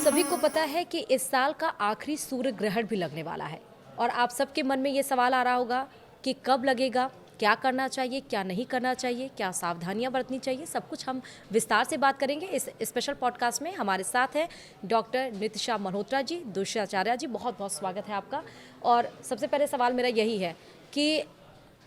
सभी को पता है कि इस साल का आखिरी सूर्य ग्रहण भी लगने वाला है और आप सबके मन में ये सवाल आ रहा होगा कि कब लगेगा, क्या करना चाहिए, क्या नहीं करना चाहिए, क्या सावधानियां बरतनी चाहिए। सब कुछ हम विस्तार से बात करेंगे इस स्पेशल पॉडकास्ट में। हमारे साथ है डॉक्टर नितिशा मल्होत्रा जी, दुष्याचार्य जी। बहुत बहुत स्वागत है आपका। और सबसे पहले सवाल मेरा यही है कि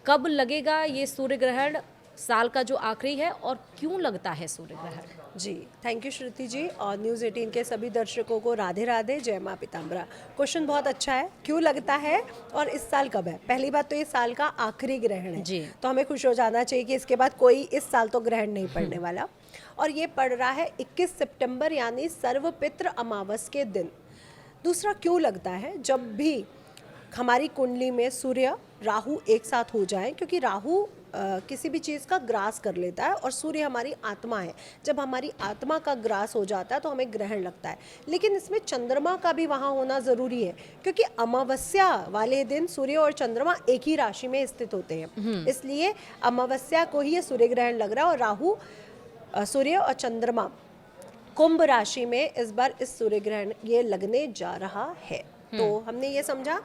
कब लगेगा ये सूर्य ग्रहण, साल का जो आखिरी है, और क्यों लगता है सूर्य ग्रहण? जी, थैंक यू श्रुति जी और न्यूज़ 18 के सभी दर्शकों को राधे राधे, जय माँ पीताम्बरा। क्वेश्चन बहुत अच्छा है, क्यों लगता है और इस साल कब है। पहली बात तो ये साल का आखिरी ग्रहण है जी। तो हमें खुश हो जाना चाहिए कि इसके बाद कोई इस साल तो ग्रहण नहीं पड़ने वाला। और ये पड़ रहा है 21 सितंबर यानी सर्वपितृ अमावस के दिन। दूसरा क्यों लगता है, जब भी हमारी कुंडली में सूर्य राहु एक साथ हो जाए, क्योंकि राहु किसी भी चीज़ का ग्रास कर लेता है और सूर्य हमारी आत्मा है। जब हमारी आत्मा का ग्रास हो जाता है तो हमें ग्रहण लगता है। लेकिन इसमें चंद्रमा का भी वहाँ होना ज़रूरी है, क्योंकि अमावस्या वाले दिन सूर्य और चंद्रमा एक ही राशि में स्थित होते हैं। इसलिए अमावस्या को ही ये सूर्य ग्रहण लग रहा है। और राहु, सूर्य और चंद्रमा कुंभ राशि में इस बार इस सूर्य ग्रहण ये लगने जा रहा है। तो हमने ये समझा,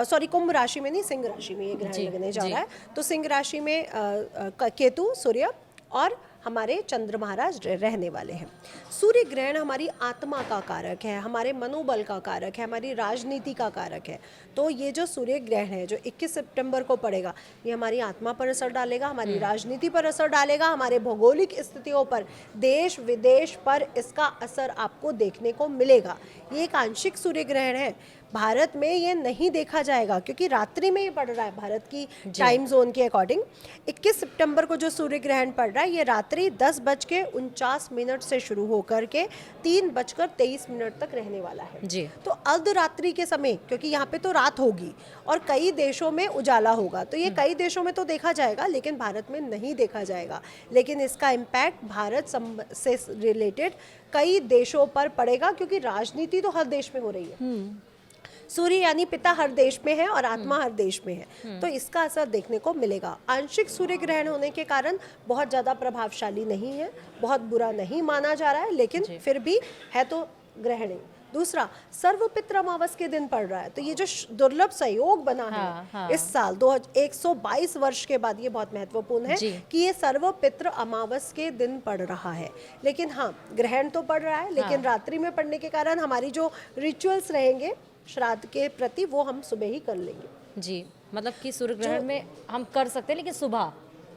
सॉरी, कुंभ राशि में नहीं, सिंह राशि में ये ग्रहण लगने जा रहा है। तो सिंह राशि में केतु, सूर्य और हमारे चंद्र महाराज रहने वाले हैं। सूर्य ग्रहण हमारी आत्मा का कारक है, हमारे मनोबल का कारक है, हमारी राजनीति का कारक है। तो ये जो सूर्य ग्रहण है जो 21 सितंबर को पड़ेगा, ये हमारी आत्मा पर असर डालेगा, हमारी राजनीति पर असर डालेगा, हमारे भौगोलिक स्थितियों पर, देश विदेश पर इसका असर आपको देखने को मिलेगा। ये एक आंशिक सूर्य ग्रहण है, भारत में ये नहीं देखा जाएगा क्योंकि रात्रि में ये पड़ रहा है भारत की टाइम जोन के अकॉर्डिंग। 21 सितंबर को जो सूर्य ग्रहण पड़ रहा है ये रात्रि 10:49 से शुरू होकर के 3:23 तक रहने वाला है जी। तो अर्धरात्रि के समय, क्योंकि यहाँ पे तो रात होगी और कई देशों में उजाला होगा, तो ये कई देशों में तो देखा जाएगा लेकिन भारत में नहीं देखा जाएगा। लेकिन इसका इम्पैक्ट भारत से रिलेटेड कई देशों पर पड़ेगा, क्योंकि राजनीति तो हर देश में हो रही है। सूर्य यानी पिता हर देश में है और आत्मा हर देश में है, तो इसका असर देखने को मिलेगा। आंशिक सूर्य ग्रहण होने के कारण बहुत ज़्यादा प्रभावशाली नहीं है, बहुत बुरा नहीं माना जा रहा है, लेकिन फिर भी है तो ग्रहण ही। दूसरा, सर्वपितृ अमावस के दिन पड़ रहा है, तो ये जो दुर्लभ संयोग बना है इस साल 122 वर्ष के बाद, ये बहुत महत्वपूर्ण है कि ये सर्वपितृ अमावस के दिन पड़ रहा है। लेकिन हाँ, ग्रहण तो पड़ रहा है, लेकिन रात्रि में पड़ने के कारण हमारी जो रिचुअल्स रहेंगे श्राद्ध के प्रति, वो हम सुबह ही कर लेंगे। जी, मतलब कि सूर्य ग्रहण में हम कर सकते हैं, लेकिन सुबह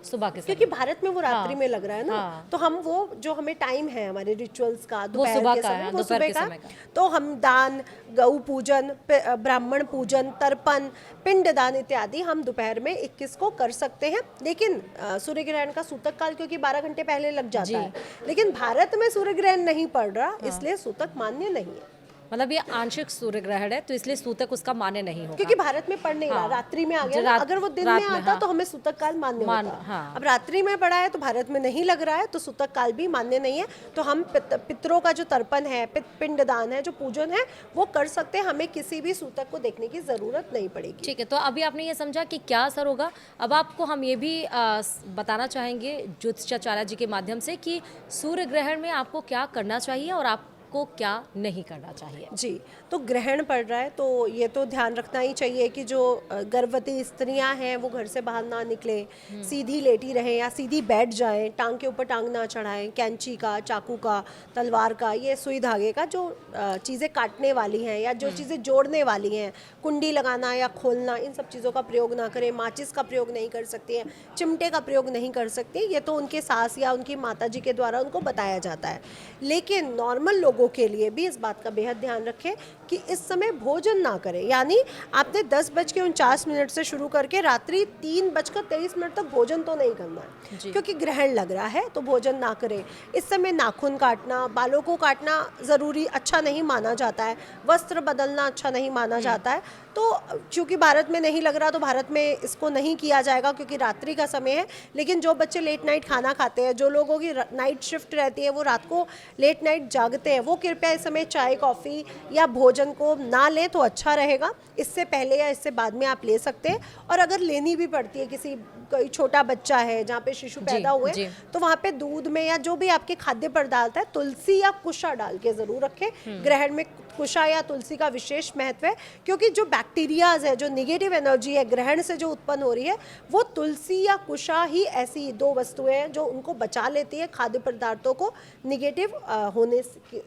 के समय, क्योंकि भारत में वो रात्रि में लग रहा है ना, तो हम वो जो हमें टाइम है हमारे रिचुअल्स का, दोपहर के समय, वो सुबह का, तो हम दान, गौ पूजन, ब्राह्मण पूजन, तर्पण, पिंडदान इत्यादि हम दोपहर में 21 को कर सकते हैं। लेकिन सूर्य ग्रहण का सूतक काल क्योंकि 12 घंटे पहले लग जाता है, लेकिन भारत में सूर्य ग्रहण नहीं पड़ रहा, इसलिए सूतक मान्य नहीं है। मतलब ये आंशिक सूर्य ग्रहण है तो इसलिए सूतक उसका मान्य नहीं होगा, क्योंकि भारत में पड़ नहीं रहा, रात्रि में आ गया। अगर वो दिन में आता तो हमें सूतक काल मान्य होता। अब रात्रि में पड़ा है तो भारत में नहीं लग रहा है, तो सूतक काल भी मान्य नहीं है। तो हम पितरों का जो तर्पण है, पिंडदान है, जो पूजन है, वो कर सकते हैं, हमें किसी भी सूतक को देखने की जरूरत नहीं पड़ेगी। ठीक है, तो अभी आपने ये समझा कि क्या असर होगा। अब आपको हम ये भी बताना चाहेंगे ज्योतिषाचार्य जी के माध्यम से कि सूर्य ग्रहण में आपको क्या करना चाहिए और आप को क्या नहीं करना चाहिए। जी, तो ग्रहण पड़ रहा है तो ये तो ध्यान रखना ही चाहिए कि जो गर्भवती स्त्रियां हैं वो घर से बाहर ना निकले, सीधी लेटी रहें या सीधी बैठ जाएं, टांग के ऊपर टांग ना चढ़ाएं। कैंची का, चाकू का, तलवार का, ये सुई धागे का जो चीज़ें काटने वाली हैं या जो चीज़ें जोड़ने वाली हैं, कुंडी लगाना या खोलना, इन सब चीज़ों का प्रयोग ना करें। माचिस का प्रयोग नहीं कर सकती हैं, चिमटे का प्रयोग नहीं कर सकते, ये तो उनके सास या उनकी माता जी के द्वारा उनको बताया जाता है। लेकिन नॉर्मल लोगों के लिए भी इस बात का बेहद ध्यान रखें कि इस समय भोजन ना करें। यानी आपने 10:49 से शुरू करके रात्रि 3:23 तक भोजन तो नहीं करना है, क्योंकि ग्रहण लग रहा है, तो भोजन ना करें। इस समय नाखून काटना, बालों को काटना ज़रूरी अच्छा नहीं माना जाता है, वस्त्र बदलना अच्छा नहीं माना जाता है। तो क्योंकि भारत में नहीं लग रहा तो भारत में इसको नहीं किया जाएगा, क्योंकि रात्रि का समय है। लेकिन जो बच्चे लेट नाइट खाना खाते हैं, जो लोगों की नाइट शिफ्ट रहती है, वो रात को लेट नाइट जागते हैं, वो वो कृपया इस समय चाय कॉफ़ी या भोजन को ना लें तो अच्छा रहेगा। इससे पहले या इससे बाद में आप ले सकते हैं। और अगर लेनी भी पड़ती है, किसी कोई छोटा बच्चा है जहाँ पे शिशु पैदा हुए, जी। तो वहाँ पे दूध में या जो भी आपके खाद्य पदार्थ है तुलसी या कुशा डाल के ज़रूर रखें। ग्रहण में कुशा या तुलसी का विशेष महत्व है, क्योंकि जो बैक्टीरियाज है, जो निगेटिव एनर्जी है ग्रहण से जो उत्पन्न हो रही है, वो तुलसी या कुशा ही ऐसी दो वस्तुएं हैं जो उनको बचा लेती है, खाद्य पदार्थों को निगेटिव होने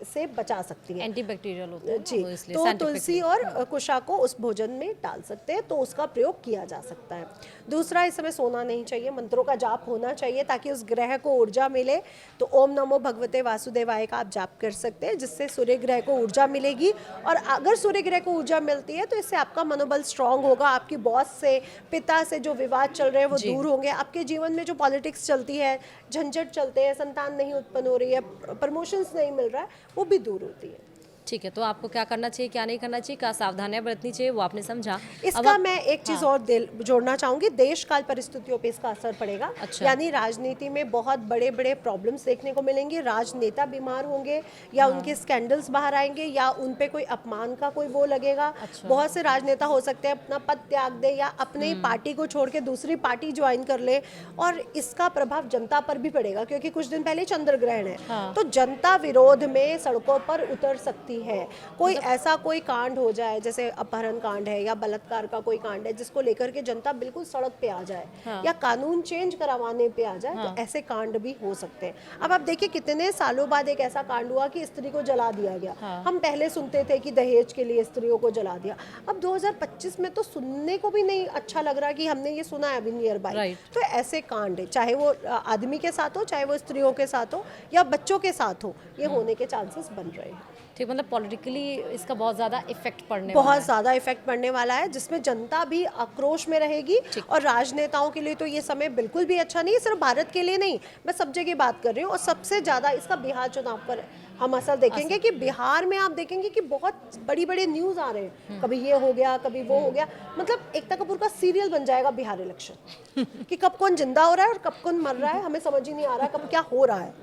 से बचा सकती है। एंटीबैक्टीरियल होते हैं जी, वो, इसलिए तो scientific तुलसी और कुशा को उस भोजन में डाल सकते हैं, तो उसका प्रयोग किया जा सकता है। दूसरा, इस समय सोना नहीं चाहिए, मंत्रों का जाप होना चाहिए ताकि उस ग्रह को ऊर्जा मिले। तो ओम नमो भगवते वासुदेवाय का आप जाप कर सकते हैं, जिससे सूर्य ग्रह को ऊर्जा मिलेगी। और अगर सूर्य ग्रह को ऊर्जा मिलती है तो इससे आपका मनोबल स्ट्रांग होगा, आपकी बॉस से, पिता से जो विवाद चल रहे हैं वो दूर होंगे, आपके जीवन में जो पॉलिटिक्स चलती है, झंझट चलते हैं, संतान नहीं उत्पन्न हो रही है, प्रमोशंस नहीं मिल रहा है, वो भी दूर होती है। ठीक है, तो आपको क्या करना चाहिए, क्या नहीं करना चाहिए, क्या सावधानियां बरतनी चाहिए, वो आपने समझा। इसका मैं एक चीज और जोड़ना चाहूंगी, देश काल परिस्थितियों पे इसका असर पड़ेगा। अच्छा। यानी राजनीति में बहुत बड़े बड़े प्रॉब्लम्स देखने को मिलेंगे, राजनेता बीमार होंगे या उनके स्कैंडल्स बाहर आएंगे या उन पे कोई अपमान का कोई वो लगेगा। अच्छा। बहुत से राजनेता हो सकते हैं अपना पद त्याग दे या अपने पार्टी को छोड़ के दूसरी पार्टी ज्वाइन कर ले, और इसका प्रभाव जनता पर भी पड़ेगा, क्योंकि कुछ दिन पहले चंद्र ग्रहण है। तो जनता विरोध में सड़कों पर उतर सकती है। कोई ऐसा कोई कांड हो जाए, जैसे अपहरण कांड है या बलात्कार का कोई कांड है, जिसको लेकर के जनता बिल्कुल सड़क पे आ जाए, या कानून चेंज करवाने पे आ जाए, तो ऐसे कांड भी हो सकते हैं। अब आप देखिए, कितने सालों बाद एक ऐसा कांड हुआ कि स्त्री को जला दिया गया। हम पहले सुनते थे कि दहेज के लिए स्त्रियों को जला दिया, अब 2025 में तो सुनने को भी नहीं अच्छा लग रहा कि हमने ये सुना है अभी नियर बाय। तो ऐसे कांड, चाहे वो आदमी के साथ हो, चाहे वो स्त्रियों के साथ हो या बच्चों के साथ हो, ये होने के चांसेस बन रहे हैं। ठीक, मतलब पॉलिटिकली इसका बहुत ज़्यादा इफेक्ट पड़ने वाला बहुत है। ज़्यादा इफेक्ट पड़ने वाला है, जिसमें जनता भी आक्रोश में रहेगी। और राजनेताओं के लिए तो ये समय बिल्कुल भी अच्छा नहीं है, सिर्फ भारत के लिए नहीं, मैं सब जगह बात कर रही हूँ। और सबसे ज़्यादा इसका बिहार चुनाव पर हम असर देखेंगे कि बिहार में आप देखेंगे कि बहुत बड़ी बड़ी न्यूज़ आ रहे हैं, कभी ये हो गया, कभी वो हो गया, मतलब एकता कपूर का सीरियल बन जाएगा बिहार इलेक्शन कि कब कौन जिंदा हो रहा है और कब कौन मर रहा है, हमें समझ ही नहीं आ रहा कब क्या हो रहा है।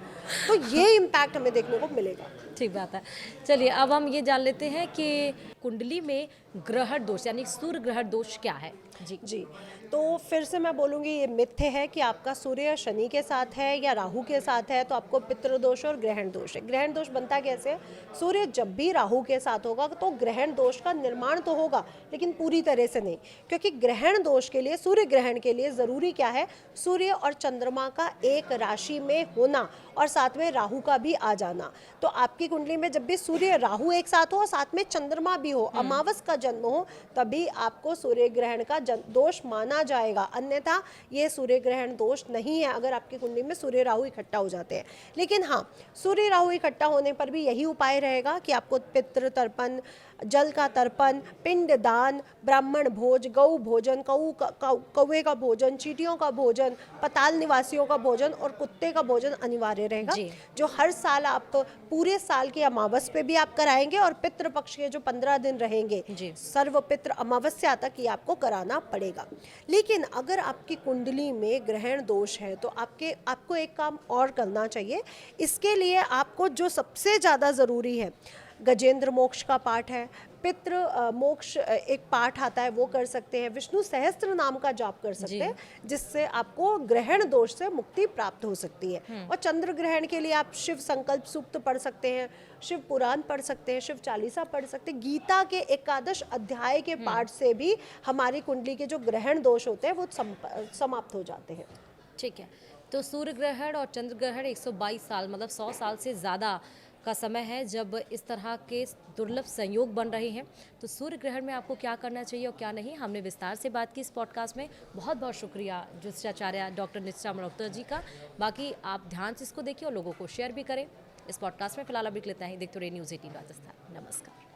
तो ये इम्पैक्ट हमें देखने को मिलेगा। ठीक बात है। चलिए, अब हम ये जान लेते हैं कि कुंडली में ग्रहण दोष यानी सूर्य ग्रहण दोष क्या है। जी, तो फिर से मैं बोलूँगी, ये मिथ्य है कि आपका सूर्य शनि के साथ है या राहु के साथ है तो आपको पितृ दोष और ग्रहण दोष है। ग्रहण दोष बनता कैसे है? सूर्य जब भी राहु के साथ होगा तो ग्रहण दोष का निर्माण तो होगा, लेकिन पूरी तरह से नहीं, क्योंकि ग्रहण दोष के लिए, सूर्य ग्रहण के लिए ज़रूरी क्या है? सूर्य और चंद्रमा का एक राशि में होना और साथ में राहु का भी आ जाना। तो आपकी कुंडली में जब भी सूर्य राहु एक साथ हो और साथ में चंद्रमा भी हो, अमावस का जन्म हो, तभी आपको सूर्य ग्रहण का दोष माना जाएगा। अन्यथा ये सूर्य ग्रहण दोष नहीं है अगर आपकी कुंडली में सूर्य राहु इकट्ठा हो जाते हैं। लेकिन हाँ, सूर्य राहु इकट्ठा होने पर भी यही उपाय रहेगा कि आपको पितृ तर्पण, जल का तर्पण, पिंड दान, ब्राह्मण भोज, गौ भोजन, कौवे का भोजन, चींटियों का भोजन, पताल निवासियों का भोजन और कुत्ते का भोजन अनिवार्य रहेगा, जो हर साल आप पूरे साल की अमावस पे भी आप कराएंगे और पितृ पक्ष के जो 15 दिन रहेंगे सर्व पितृ अमावस्या तक ये आपको कराना पड़ेगा। लेकिन अगर आपकी कुंडली में ग्रहण दोष है तो आपको एक काम और करना चाहिए। इसके लिए आपको जो सबसे ज़्यादा ज़रूरी है, गजेंद्र मोक्ष का पाठ है, पितृ मोक्ष एक पाठ आता है वो कर सकते हैं, विष्णु सहस्त्र नाम का जाप कर सकते हैं, जिससे आपको ग्रहण दोष से मुक्ति प्राप्त हो सकती है। और चंद्र ग्रहण के लिए आप शिव संकल्प सूक्त पढ़ सकते हैं, शिव पुराण पढ़ सकते हैं, शिव चालीसा पढ़ सकते हैं, गीता के 11 अध्याय के पाठ से भी हमारी कुंडली के जो ग्रहण दोष होते हैं वो समाप्त हो जाते हैं। ठीक है, तो सूर्य ग्रहण और चंद्र ग्रहण 122 साल मतलब 100 साल से ज़्यादा का समय है जब इस तरह के दुर्लभ संयोग बन रहे हैं। तो सूर्य ग्रहण में आपको क्या करना चाहिए और क्या नहीं, हमने विस्तार से बात की इस पॉडकास्ट में। बहुत बहुत शुक्रिया ज्योतिषाचार्य डॉक्टर निष्ठा मल्होत्रा जी का। बाकी आप ध्यान से इसको देखिए और लोगों को शेयर भी करें। इस पॉडकास्ट में फिलहाल अभी लेते हैं। देखते रहिए न्यूज़ 18 राजस्थान। नमस्कार।